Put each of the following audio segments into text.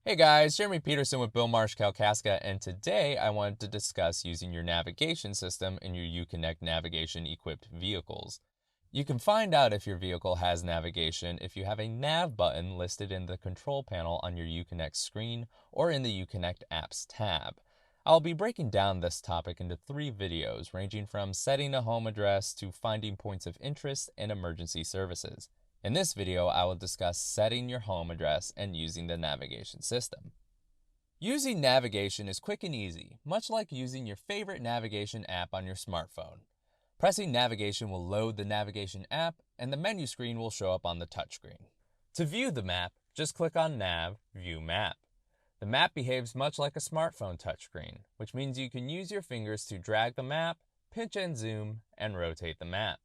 Hey guys, Jeremy Peterson with Marsh Kalkaska, and today I wanted to discuss using your navigation system in your Uconnect Navigation equipped vehicles. You can find out if your vehicle has navigation if you have a nav button listed in the control panel on your Uconnect screen or in the Uconnect Apps tab. I'll be breaking down this topic into 3 videos ranging from setting a home address to finding points of interest and emergency services. In this video, I will discuss setting your home address and using the navigation system. Using navigation is quick and easy, much like using your favorite navigation app on your smartphone. Pressing navigation will load the navigation app, and the menu screen will show up on the touchscreen. To view the map, just click on Nav, View Map. The map behaves much like a smartphone touchscreen, which means you can use your fingers to drag the map, pinch and zoom, and rotate the map.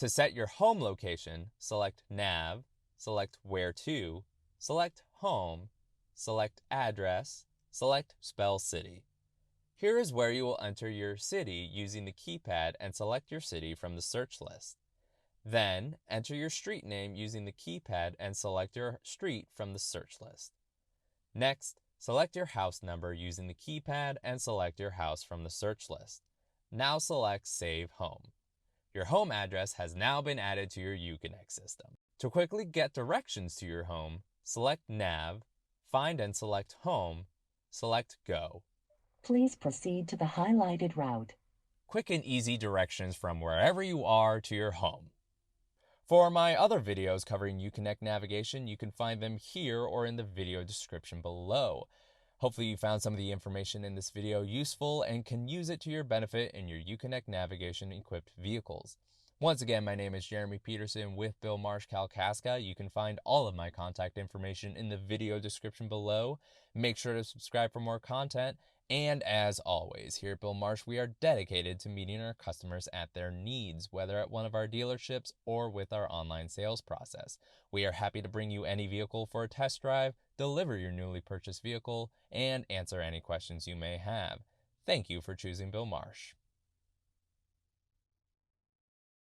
To set your home location, select Nav, select Where To, select Home, select Address, select Spell City. Here is where you will enter your city using the keypad and select your city from the search list. Then, enter your street name using the keypad and select your street from the search list. Next, select your house number using the keypad and select your house from the search list. Now select Save Home. Your home address has now been added to your Uconnect system. To quickly get directions to your home, select Nav, find and select Home, select Go. Please proceed to the highlighted route. Quick and easy directions from wherever you are to your home. For my other videos covering Uconnect Navigation, you can find them here or in the video description below. Hopefully you found some of the information in this video useful and can use it to your benefit in your Uconnect Navigation equipped vehicles. Once again, my name is Jeremy Peterson with Marsh Kalkaska. You can find all of my contact information in the video description below. Make sure to subscribe for more content. And as always, here at Marsh, we are dedicated to meeting our customers at their needs, whether at one of our dealerships or with our online sales process. We are happy to bring you any vehicle for a test drive, deliver your newly purchased vehicle, and answer any questions you may have. Thank you for choosing Marsh.